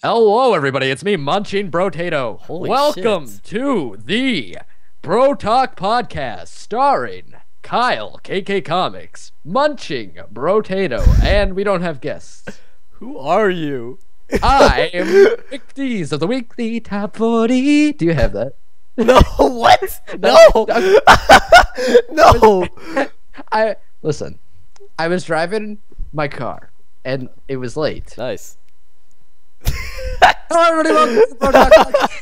Hello, everybody. It's me, Munching Brotato. Holy Welcome shit. to the Bro Talk podcast, starring Kyle, Kkcomics, Munching Brotato, and we don't have guests. Who are you? I am Rick Dees of the Weekly Top 40. Do you have that? No, what? No. No. I listen. I was driving my car, and it was late. Nice. Hello, everybody. Welcome to the Bro Talk podcast.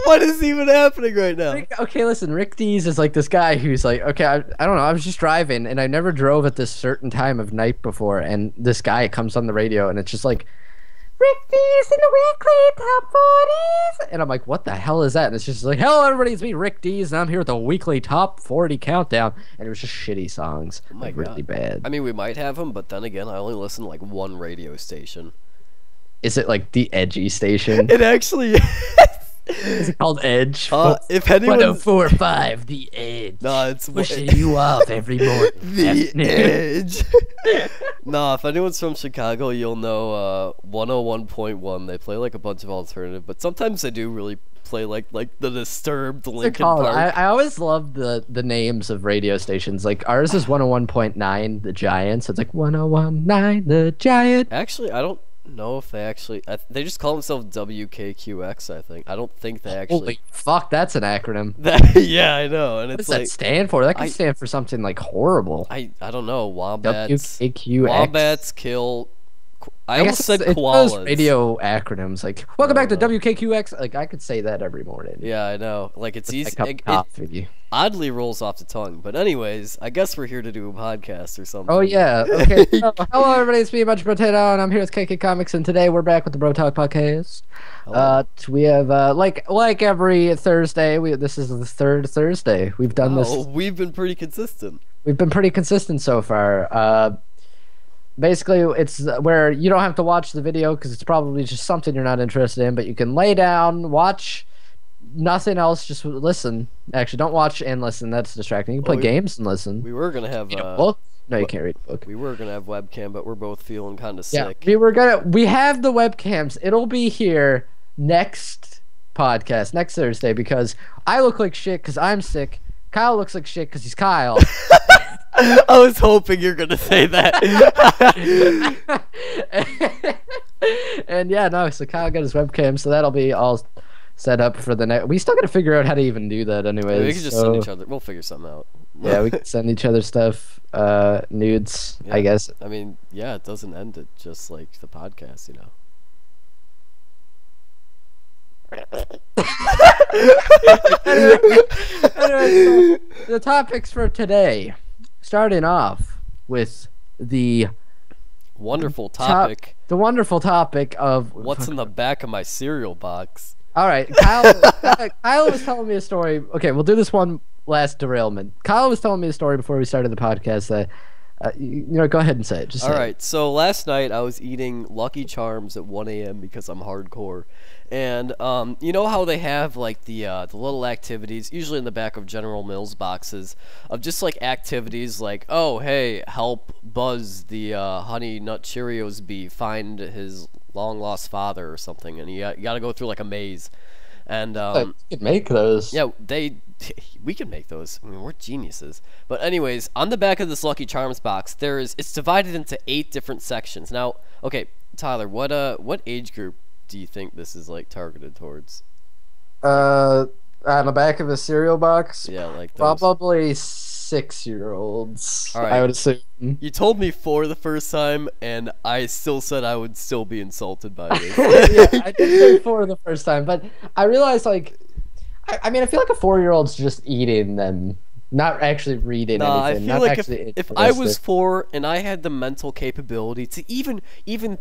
What is even happening right now? Okay, listen, Rick Dees is like this guy who's like, okay, I don't know, I was just driving and I never drove at this certain time of night before, and this guy comes on the radio and it's just like, Rick Dees in the Weekly Top 40s, and I'm like, what the hell is that? And it's just like, hello everybody, it's me, Rick Dees, and I'm here with the Weekly Top 40 Countdown, and it was just shitty songs. Oh my really God. bad. I mean, we might have him, but then again, I only listen to like one radio station. Is it like the edgy station? It actually Is it called Edge? if anyone 104.5, The Edge. No, it's pushing you off every morning. The Edge. No, if anyone's from Chicago, you'll know 101.1. They play like a bunch of alternative, but sometimes they do really play like the Disturbed, Linkin Park. I always love the names of radio stations. Like ours is 101.9 The Giant, so it's like 101.9 The Giant. Actually, I don't know if they actually they just call themselves WKQX. I think. I don't think they actually. Holy fuck, that's an acronym. Yeah, I know, and What it's does like that stand for? That could stand for something like horrible. I don't know. Wombats. WKQX. Wombats kill. I almost said it's koalas. those radio acronyms. Like, welcome back to WKQX. Like, I could say that every morning. Yeah, I know. Like it's easy. A cup of coffee. Oddly rolls off the tongue, but anyways, I guess we're here to do a podcast or something. Oh yeah. Okay. So, hello everybody, it's me, Bunch Potato, and I'm here with Kkcomics, and today we're back with the Bro Talk podcast. We have like every Thursday. This is the third Thursday we've done this. We've been pretty consistent. We've been pretty consistent so far. Basically, it's where you don't have to watch the video because it's probably just something you're not interested in, but you can lay down, watch nothing else, just listen. Actually, don't watch and listen. That's distracting. You can play games and listen. We were gonna have Read a book? No, you can't read a book. We were gonna have webcam, but we're both feeling kind of Yeah, sick. we have the webcams. It'll be here next podcast, next Thursday, because I look like shit because I'm sick. Kyle looks like shit because he's Kyle. I was hoping you're gonna say that. And yeah, no, so Kyle got his webcam, so that'll be all set up for the next. We still gotta figure out how to even do that, anyways. We can just send each other. We'll figure something out. Yeah, we can send each other stuff, nudes, Yeah. I guess. I mean, yeah, it doesn't end it just like the podcast, you know. Anyway, so the topics for today, starting off with the Wonderful topic. the wonderful topic of What's in the back of my cereal box? All right, Kyle was telling me a story. Okay, we'll do this one last derailment. Kyle was telling me a story before we started the podcast that, go ahead and say it. Just say All it. right, so last night I was eating Lucky Charms at 1 a.m. because I'm hardcore. And you know how they have like the little activities, usually in the back of General Mills boxes, of just like activities like, oh hey, help Buzz the Honey Nut Cheerios bee find his long lost father or something, and you got to go through like a maze. And You could make those. yeah, we can make those. I mean, we're geniuses. But anyways, on the back of this Lucky Charms box, it's divided into 8 different sections. Now, okay, Tyler, what age group do you think this is like targeted towards? On the back of a cereal box. Yeah, like those. Probably 6-year-olds. All right. I would assume. You told me 4 the first time, and I still said I would still be insulted by this. Yeah, I did say 4 the first time, but I realized like, I mean, I feel like a 4-year-old's just eating them, not actually reading anything. I feel like actually if I was 4 and I had the mental capability to even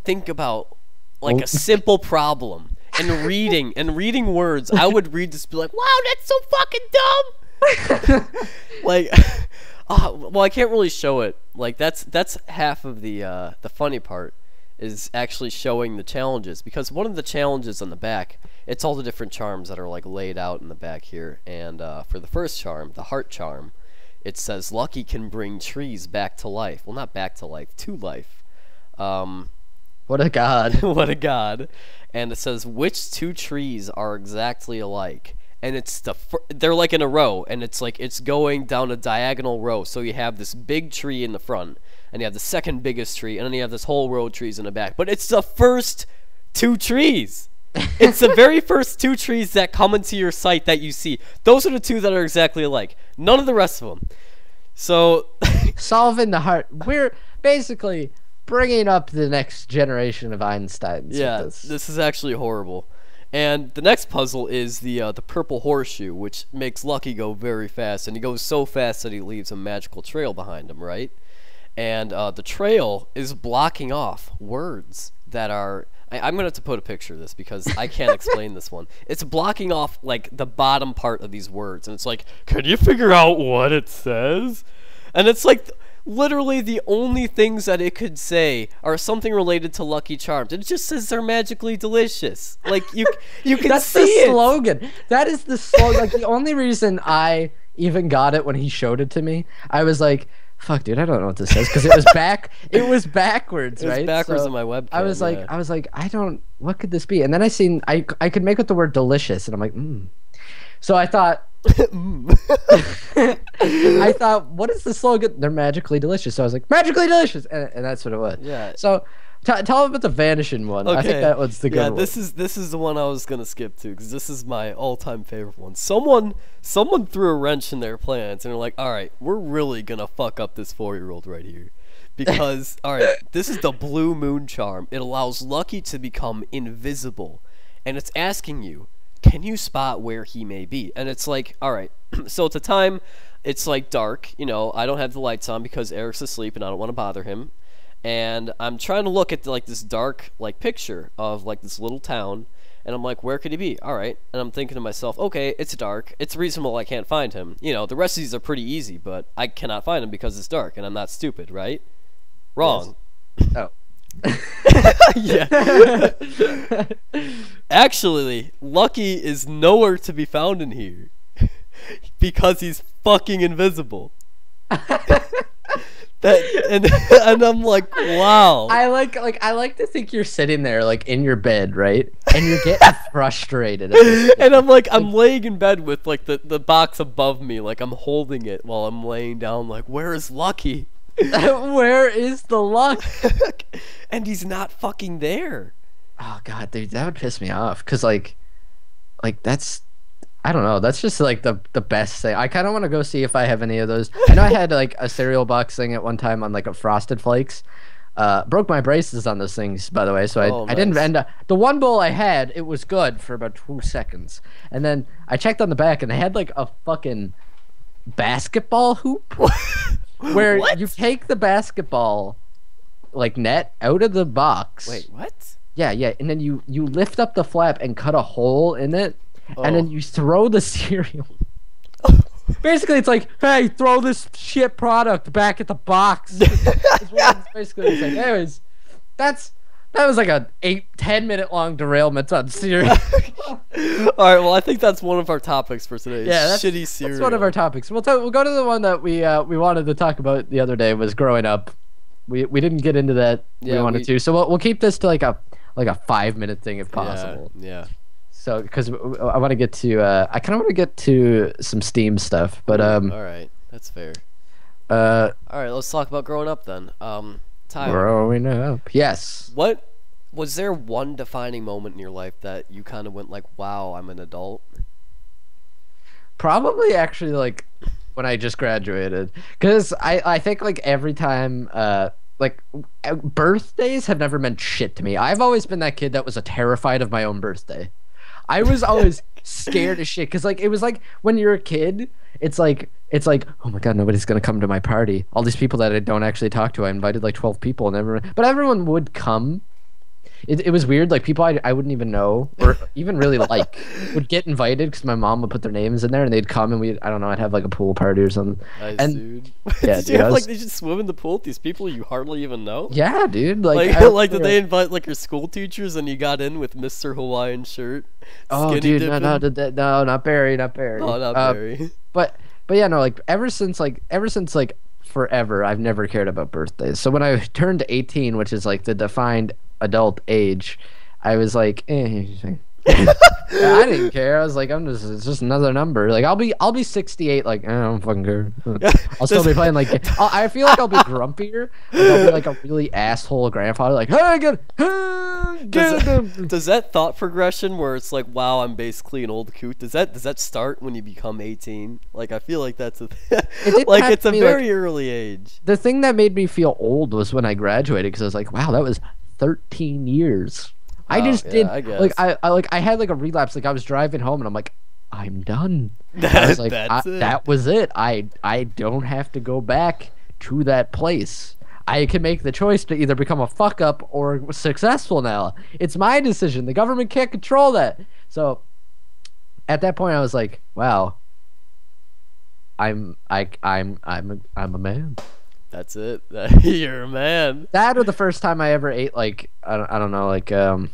think about like a simple problem and reading words, I would read this, be like, wow, that's so fucking dumb. Like, well, I can't really show it. Like that's half of the funny part is actually showing the challenges, because one of the challenges on the back, it's all the different charms that are like laid out in the back here, and for the first charm, the heart charm, it says Lucky can bring trees back to life. Well, not back to life, to life. What a god. What a god. And it says, which two trees are exactly alike? And it's they're like in a row, and it's like it's going down a diagonal row. So you have this big tree in the front, and you have the second biggest tree, and then you have this whole row of trees in the back. But it's the first two trees. It's the very first two trees that come into your sight that you see. Those are the two that are exactly alike. None of the rest of them. So solving the heart. We're basically bringing up the next generation of Einsteins. Yeah, this is actually horrible. And the next puzzle is the purple horseshoe, which makes Lucky go very fast, and he goes so fast that he leaves a magical trail behind him, right? And the trail is blocking off words that are... I'm going to have to put a picture of this because I can't explain this one. It's blocking off, like, the bottom part of these words, and it's like, can you figure out what it says? And it's like... literally the only things that it could say are something related to Lucky Charms. It just says they're magically delicious. Like you can That's see the it. slogan. That is the slogan. Like the only reason I even got it when he showed it to me, I was like, "Fuck, dude, I don't know what this says," because it was back. It was backwards, right? It was backwards on my webcam. I was like, I don't. What could this be? And then I seen I could make it the word delicious, and I'm like, So I thought. I thought, what is the slogan? They're magically delicious. So I was like, magically delicious, and that's what it was. Yeah. So tell them about the vanishing one. Okay. I think that one's the good one. This is the one I was gonna skip to because this is my all-time favorite one. Someone threw a wrench in their plans and they're like, all right, we're really gonna fuck up this 4-year-old right here. Because all right, this is the blue moon charm. It allows Lucky to become invisible, and it's asking you, can you spot where he may be? And it's like, all right, so at the time, it's like dark. You know, I don't have the lights on because Eric's asleep and I don't want to bother him. And I'm trying to look at like this dark like picture of like this little town. And I'm like, where could he be? All right. And I'm thinking to myself, okay, it's dark. It's reasonable I can't find him. You know, the rest of these are pretty easy, but I cannot find him because it's dark and I'm not stupid, right? Wrong. Yes. Oh. Yeah. Actually, Lucky is nowhere to be found in here because he's fucking invisible. And I'm like, wow. I like to think you're sitting there like in your bed, right? And you're getting frustrated. And I'm like, I'm laying in bed with like the box above me, like I'm holding it while I'm laying down, like, where is Lucky? Where is the luck? And he's not fucking there. Oh god, dude, that would piss me off. Cause like that's, I don't know. That's just like the best thing. I kind of want to go see if I have any of those. I know I had like a cereal box thing at one time on like a Frosted Flakes. Broke my braces on those things, by the way. So I didn't end up. The one bowl I had, it was good for about 2 seconds, and then I checked on the back, and they had like a fucking basketball hoop. Where you take the basketball like net out of the box. Wait, what? Yeah, and then you lift up the flap and cut a hole in it, and then you throw the cereal. Basically, it's like, hey, throw this shit product back at the box. That's what it's basically saying. Anyways, that was like a 8-10 minute long derailment on cereal. All right, well, I think that's one of our topics for today. Yeah, shitty cereal. That's one of our topics. We'll go to the one that we wanted to talk about the other day, was growing up. We didn't get into that. We wanted to, so we'll keep this to like a 5-minute thing if possible. Yeah. So because I want to get to I kind of want to get to some Steam stuff, but all right, that's fair. All right, let's talk about growing up then. Tyler, growing up, yes. What was there one defining moment in your life that you kind of went like, wow, I'm an adult? Probably actually like when I just graduated, because I think like every time like birthdays have never meant shit to me. I've always been that kid that was terrified of my own birthday. I was always scared as shit, because like it was like when you're a kid, it's like, oh my god, nobody's gonna come to my party. All these people that I don't actually talk to, I invited like 12 people, and everyone would come. It was weird, like people I wouldn't even know or even really like would get invited because my mom would put their names in there and they'd come, and I don't know, I'd have like a pool party or something. Nice, dude. Yeah, did you have, like they just swim in the pool with these people you hardly even know? Yeah, dude. Like did they invite like your school teachers and you got in with Mr. Hawaiian shirt? Oh, dude, no, not Barry. Oh, not Barry. But yeah, no, like ever since forever, I've never cared about birthdays. So when I turned 18, which is like the defined adult age, I was like, I didn't care. I was like, it's just another number. Like I'll be 68. Like I don't fucking care. I'll still be playing. Like I feel like I'll be grumpier. Like, I'll be like a really asshole grandfather. Like hey, does that thought progression where it's like, wow, I'm basically an old coot? Does that start when you become 18? Like I feel like that's like it's a very early age. The thing that made me feel old was when I graduated because I was like, wow, that was 13 years. I just did like I had like a relapse. Like I was driving home and I'm like, I'm done. I was like, that was it. I don't have to go back to that place. I can make the choice to either become a fuck up or successful now. It's my decision. The government can't control that. So at that point I was like, wow, I'm a man. That's it. You're a man. That or the first time I ever ate like I don't know like oh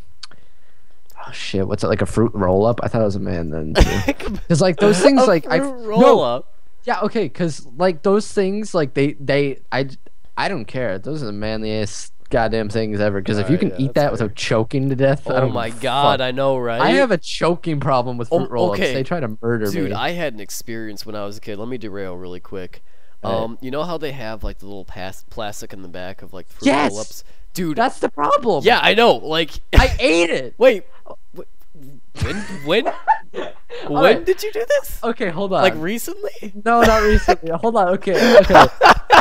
shit, what's it, like a fruit roll up? I thought I was a man then because like those things like I roll up. Yeah, okay, because like those things like I don't care. Those are the manliest goddamn things ever. Because if you can eat that without choking to death, oh my god, I know, right? I have a choking problem with fruit roll-ups. They try to murder me. Dude, I had an experience when I was a kid. Let me derail really quick. You know how they have like the little plastic in the back of like fruit roll-ups? Dude, that's the problem. Yeah, I know. Like I ate it. Wait, when did you do this? Okay, hold on. Like recently? No, not recently. Hold on. Okay.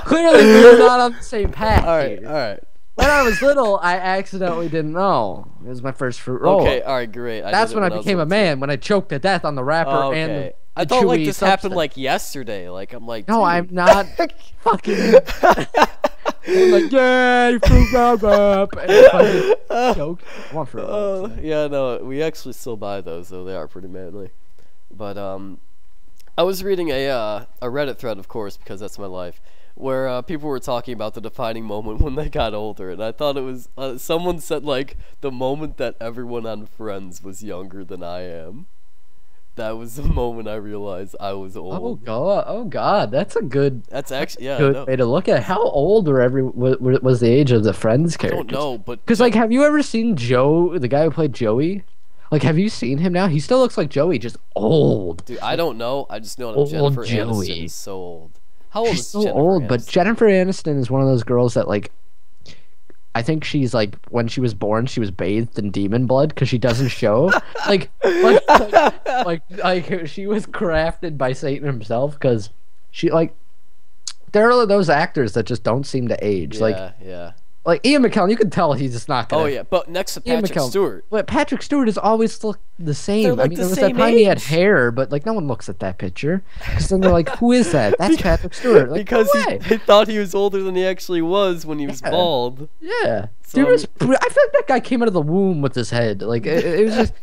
Clearly, we're not on the same path. All right. When I was little, I accidentally didn't know. It was my first fruit roll. Okay, all right, great. That's when I became a man. When I choked to death on the wrapper and the I thought like this happened like yesterday. Like I'm like, no, I'm not fucking. I'm like, yay, fruit roll-up, and I fucking choked. I want fruit roll-ups. Yeah, no, we actually still buy those, though. They are pretty manly. But I was reading a Reddit thread, of course, because that's my life, where people were talking about the defining moment when they got older, and I thought it was someone said like the moment that everyone on Friends was younger than I am. That was the moment I realized I was old. Oh god, that's a good. That's actually good way to look at it. How old was the age of the Friends characters? I don't know, but because like, have you ever seen Joe, the guy who played Joey? Like, have you seen him now? He still looks like Joey, just old. Dude, I don't know. I just know that Jennifer Aniston is so old. How old is Jennifer Aniston? But Jennifer Aniston is one of those girls that like. I think she's like when she was born, she was bathed in demon blood because she doesn't show. like she was crafted by Satan himself because she like. There are those actors that just don't seem to age. Yeah. Like Ian McKellen, you can tell he's just not gonna. Oh yeah, but next to Patrick Stewart. But Patrick Stewart has always looked the same. Like, I mean, there was that time he had hair, but like no one looks at that picture because then they're like, "Who is that? That's Patrick Stewart." Like, because they thought he was older than he actually was when he was bald. Yeah, so, I feel like that guy came out of the womb with his head. Like it was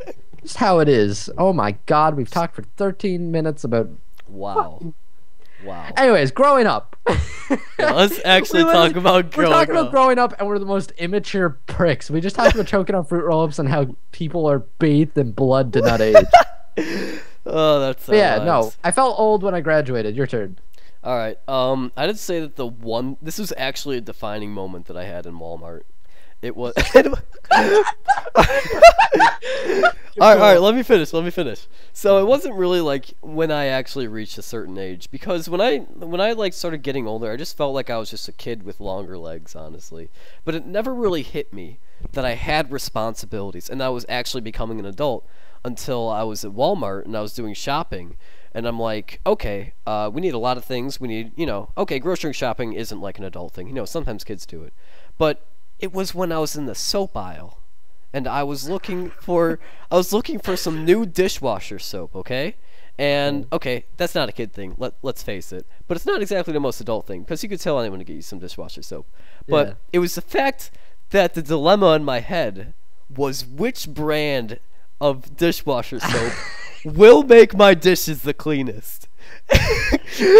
just how it is. Oh my God, we've talked for 13 minutes about. Wow. Anyways, growing up. Yeah, let's actually talk about growing up. We're talking about growing up, and we're the most immature pricks. We just talked about choking on fruit roll-ups and how people are bathed in blood to not age. Oh, that's so yeah. nice. No, I felt old when I graduated. Your turn. All right. I did say that this was actually a defining moment that I had in Walmart. It was. All right, let me finish. So it wasn't really like when I actually reached a certain age, because when I like started getting older, I just felt like I was just a kid with longer legs, honestly. But it never really hit me that I had responsibilities and I was actually becoming an adult until I was at Walmart and I was doing shopping. And I'm like, okay, we need a lot of things. We need, okay, grocery shopping isn't like an adult thing. Sometimes kids do it. But it was when I was in the soap aisle, and I was looking for some new dishwasher soap, okay? And okay, that's not a kid thing. Let's face it. But it's not exactly the most adult thing, because you could tell anyone to get you some dishwasher soap. But it was the fact that the dilemma in my head was which brand of dishwasher soap will make my dishes the cleanest.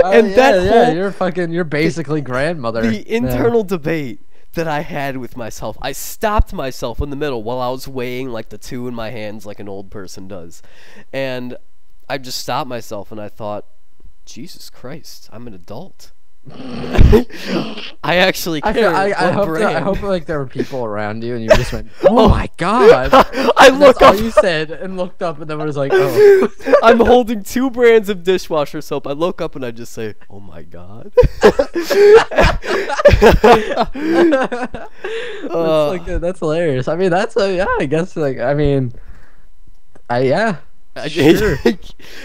And you're basically grandmother. The internal debate that I had with myself. I stopped myself in the middle while I was weighing like the two in my hands like an old person does. And I just stopped myself and I thought, Jesus Christ, I'm an adult. I actually care. I hope like there were people around you and you just went, oh my god. I And look that's all up. you said and looked up and then was like, oh. I'm holding 2 brands of dishwasher soap. I look up and I just say, "Oh my god." That's hilarious. I mean, I guess like I mean, yeah. Sure.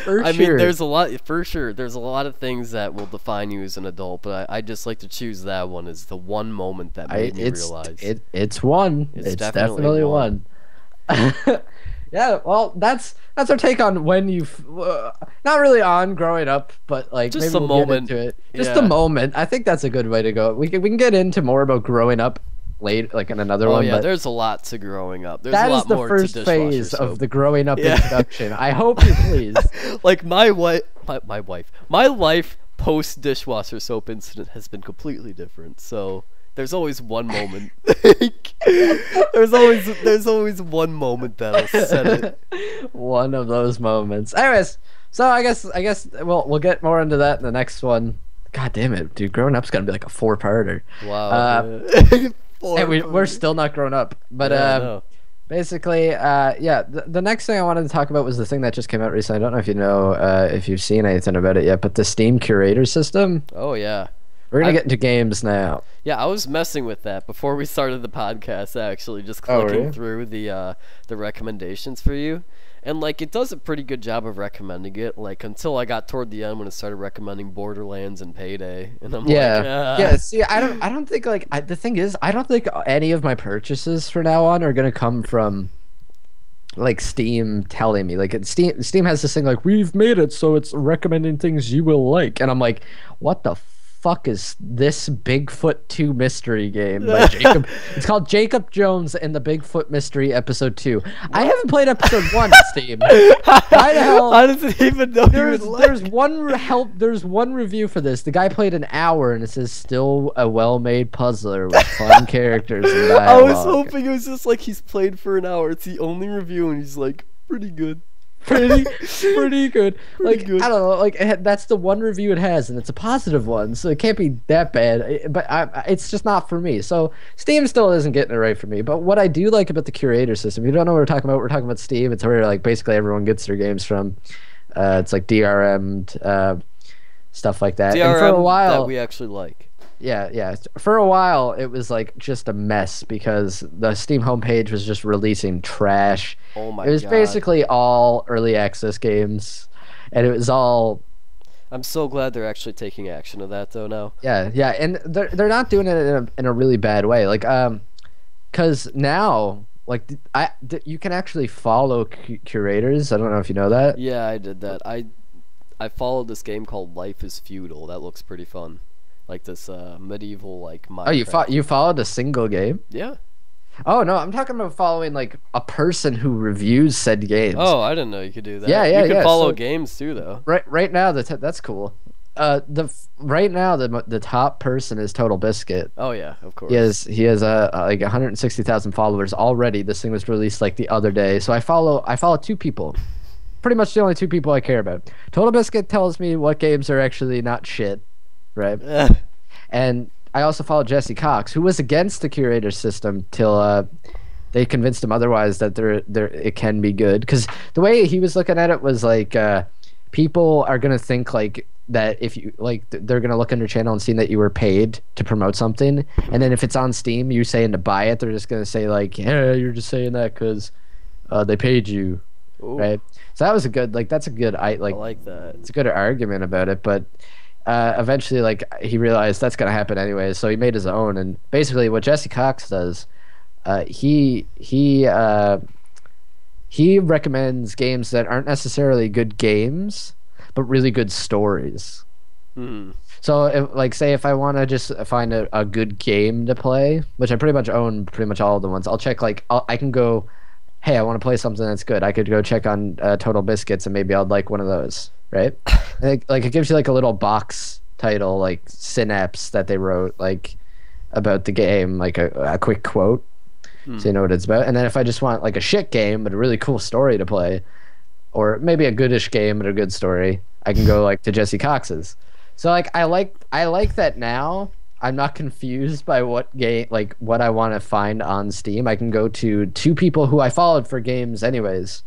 For I sure. mean, there's a lot for sure. There's a lot of things that will define you as an adult, but I just like to choose that one as the one moment that made me realize. It's one. It's definitely one. Yeah, well, that's our take on when you, not really on growing up, but like Just maybe a we'll moment. get into it. Just Yeah. a moment. I think that's a good way to go. We can get into more about growing up later, like in another Oh one. yeah, But there's a lot to growing up. There's that a is lot the more first to dishwasher phase soap. of the growing up Yeah. introduction. I hope you please. Like my life post dishwasher soap incident has been completely different. So there's always one moment. there's always one moment that'll set it. One of those moments. Anyways, so I guess we'll get more into that in the next one. God damn it, dude! Growing up's gonna be like a 4-parter. Wow. And we're still not grown up, but Yeah, no. basically, yeah. The next thing I wanted to talk about was the thing that just came out recently. I don't know if you know, if you've seen anything about it yet, but the Steam curator system. Oh yeah. We're gonna get into games now. Yeah, I was messing with that before we started the podcast. Actually, just Oh, clicking really? through the recommendations for you, and like it does a pretty good job of recommending it. Like until I got toward the end when it started recommending Borderlands and Payday, and I'm Yeah, like, ah. yeah. See, I don't think like the thing is, I don't think any of my purchases from now on are gonna come from like Steam telling me. Like Steam has this thing like, we've made it so it's recommending things you will like, and I'm like, what the fuck is this Bigfoot 2 mystery game by Jacob? It's called Jacob Jones and the Bigfoot Mystery Episode 2. I haven't played Episode 1 on Steam. Why the hell? I didn't even know you would like. There's one review for this. The guy played an hour and it says still a well-made puzzler with fun characters and I dialogue. was hoping it was just like he's played for an hour. It's the only review, and he's like, pretty good. pretty good. Like good. I don't know. Like that's the one review it has, and it's a positive one, so it can't be that bad. But it's just not for me. So Steam still isn't getting it right for me. But what I do like about the curator system, you don't know what we're talking about. We're talking about Steam. It's where like basically everyone gets their games from. It's like DRM'd stuff like that. DRM And for a while, that we actually like. yeah. For a while, it was like just a mess because the Steam homepage was just releasing trash. Oh my It was god. basically all early access games, and it was all I'm so glad they're actually taking action of that though now. yeah, and they're not doing it in a really bad way, like because now like you can actually follow curators. I don't know if you know that. Yeah, I did that. I followed this game called Life is Feudal. That looks pretty fun. Like this medieval like Minecraft. Oh, you followed a single game? Yeah. Oh no, I'm talking about following like a person who reviews said games. Oh, I didn't know you could do that. Yeah, You can follow so- games too, though. Right now that's cool. Right now the top person is Total Biscuit. Oh yeah, of course. He has like 160,000 followers already. This thing was released like the other day. So I follow 2 people. Pretty much the only 2 people I care about. Total Biscuit tells me what games are actually not shit, right? And I also follow Jesse Cox, who was against the curator system till they convinced him otherwise, that it can be good. Because the way he was looking at it was like people are gonna think like that if you like they're gonna look on your channel and see that you were paid to promote something, and then if it's on Steam, you saying to buy it, they're just gonna say like, yeah, you're just saying that because they paid you, Ooh, right? So that was that's a good I like that. it's a good argument about it, but eventually like he realized that's gonna happen anyway, so he made his own. And basically what Jesse Cox does, he recommends games that aren't necessarily good games but really good stories. So if I want to just find a good game to play, which I pretty much own pretty much all of the ones, I'll check I can go, hey, I want to play something that's good. I could go check on Total Biscuits and maybe I'd like one of those, right? And it gives you like a little box title, like synapse that they wrote like about the game, like a quick quote, so you know what it's about. And then if I just want like a shit game but a really cool story to play, or maybe a goodish game but a good story, I can go like to Jesse Cox's. So like I like that now. I'm not confused by what game, like what I want to find on Steam. I can go to two people who I followed for games anyways,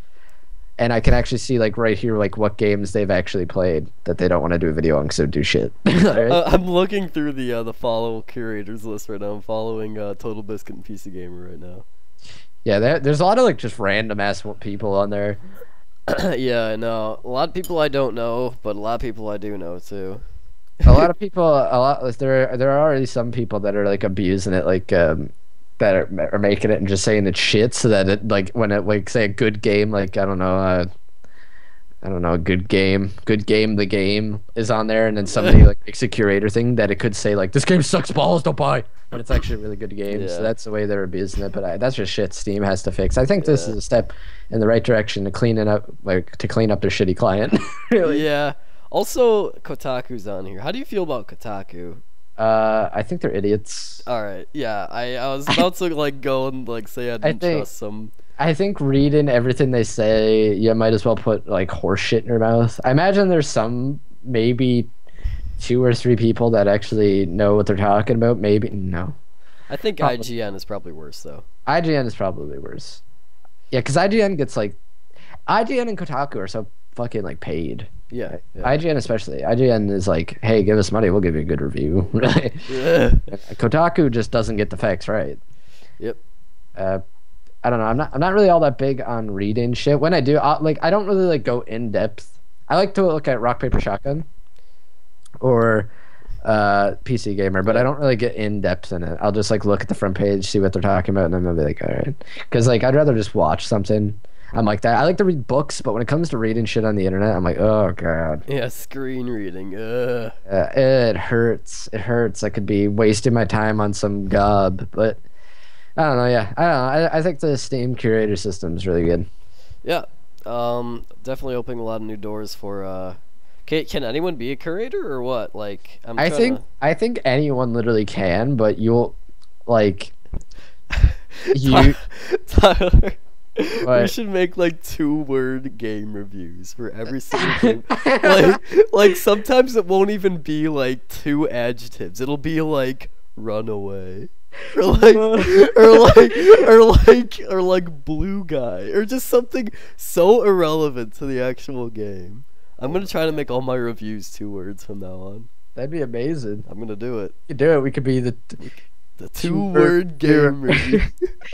and I can actually see like right here like what games they've actually played that they don't want to do a video on because they would do shit. Right? I'm looking through the follow curators list right now. I'm following Total Biscuit and PC Gamer right now. Yeah, there's a lot of like just random ass people on there. Yeah, I know. A lot of people I don't know, but a lot of people I do know too. A lot of people, there are already some people that are like abusing it, like that are making it and just saying it's shit, so that it like when it like say a good game, like I don't know, a good game, the game is on there, and then somebody like makes a curator thing that it could say like this game sucks balls, don't buy, but it's actually a really good game. Yeah. So that's the way they're abusing it. But that's just shit Steam has to fix. I think this is a step in the right direction to clean it up, like to clean up their shitty client. Really. Yeah. Also, Kotaku's on here. How do you feel about Kotaku? I think they're idiots. All right. Yeah, I was about to like go and like say I didn't trust them. I think reading everything they say, you might as well put like horse shit in your mouth. I imagine there's some, maybe 2 or 3 people that actually know what they're talking about. Maybe no. I think IGN is probably worse though. IGN is probably worse. Yeah, because IGN gets like, IGN and Kotaku are so fucking like paid. Yeah, yeah. IGN especially. IGN is like, hey, give us money, we'll give you a good review. Right? Yeah. Kotaku just doesn't get the facts right. Yep. I don't know. I'm not really all that big on reading shit. When I do, I don't really like go in depth. I like to look at Rock Paper Shotgun or PC Gamer, but I don't really get in depth in it. I'll just like look at the front page, see what they're talking about, and then I'll be like, all right, because like I'd rather just watch something. I'm like that. I like to read books, but when it comes to reading shit on the internet, I'm like, oh god. Yeah, screen reading. It hurts. It hurts. I could be wasting my time on some gob, but I don't know. Yeah, I don't know. I think the Steam curator system is really good. Yeah. Definitely opening a lot of new doors for. Can anyone be a curator or what? Like, I think anyone literally can, but you'll like you. Tyler. What? We should make like 2-word game reviews for every single game. like sometimes it won't even be like 2 adjectives. It'll be like runaway. Or like blue guy. Or just something so irrelevant to the actual game. I'm gonna try to make all my reviews 2 words from now on. That'd be amazing. I'm gonna do it. You do it. We could be the 2-word game review.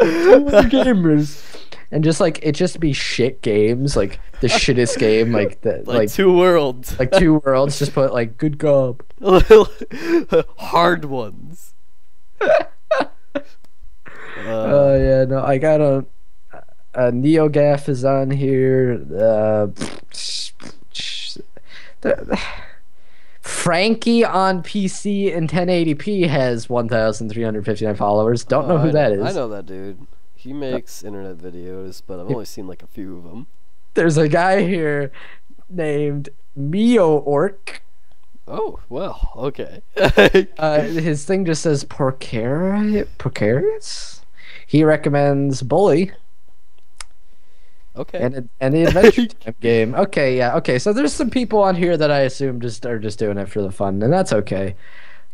2-word gamers. And just like it just be shit games, like the shittest game, like the like 2 worlds. Like 2 worlds, just put like good gob. Hard ones. Oh yeah, no, I got a NeoGaf is on here. Frankie on PC in 1080p has 1,359 followers. Don't know who that is. I know that dude. He makes internet videos, but I've only seen like a few of them. There's a guy here named MioOrc. Oh, well, okay. His thing just says Porcarius? He recommends Bully. Okay. And the Adventure Time game. Okay, yeah, okay. So there's some people on here that I assume are just doing it for the fun, and that's okay.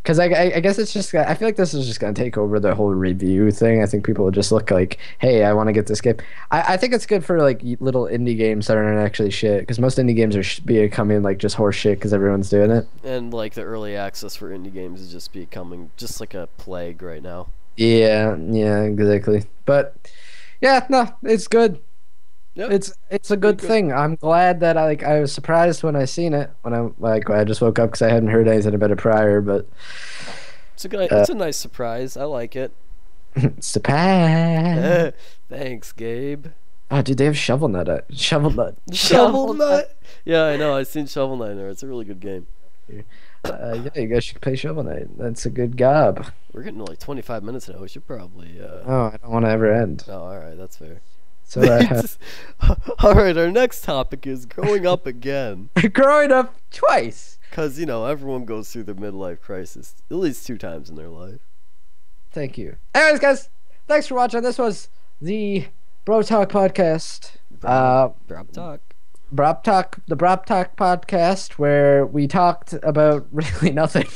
Because I guess it's just, I feel like this is just going to take over the whole review thing. I think people will just look like, hey, I want to get this game. I think it's good for like little indie games that aren't actually shit. Because most indie games are becoming like just horse shit because everyone's doing it. And like the early access for indie games is just becoming just like a plague right now. Yeah, exactly. But yeah, no, it's good. Yep. It's a good thing. I'm glad that I was surprised when I seen it I just woke up because I hadn't heard anything about it prior, but it's a nice surprise. I like it. Surprise. Thanks, Gabe. Oh, dude, they have Shovel Knight. Shovel Knight. Yeah, I know. I've seen Shovel Knight there. It's a really good game. Yeah, you guys should play Shovel Knight. That's a good gob. We're getting to like 25 minutes now. We should probably. Oh, I don't want to ever end. Oh, all right, that's fair. So all right, our next topic is growing up again. Growing up twice. Because, everyone goes through their midlife crisis at least 2 times in their life. Thank you. Anyways, guys, thanks for watching. This was the BroTalk podcast. BroTalk. the BroTalk podcast, where we talked about really nothing.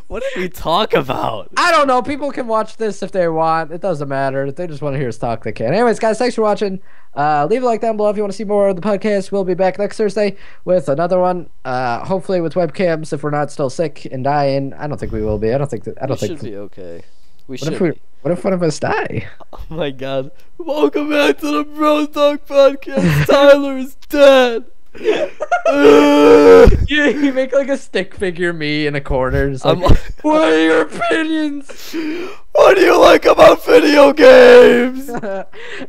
What did we talk about? I don't know. People can watch this if they want. It doesn't matter. If they just want to hear us talk, they can. Anyways, guys, thanks for watching. Leave a like down below if you want to see more of the podcast. We'll be back next Thursday with another one. Hopefully with webcams if we're not still sick and dying. I don't think we will be. I don't think we should be okay. What if one of us die? Oh my god. Welcome back to the BroTalk podcast. Tyler is dead. You make like a stick figure me in a corner. Just like, what are your opinions? What do you like about video games?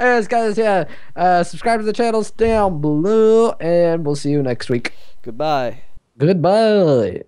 Anyways, guys, yeah. Subscribe to the channels down below, and we'll see you next week. Goodbye. Goodbye.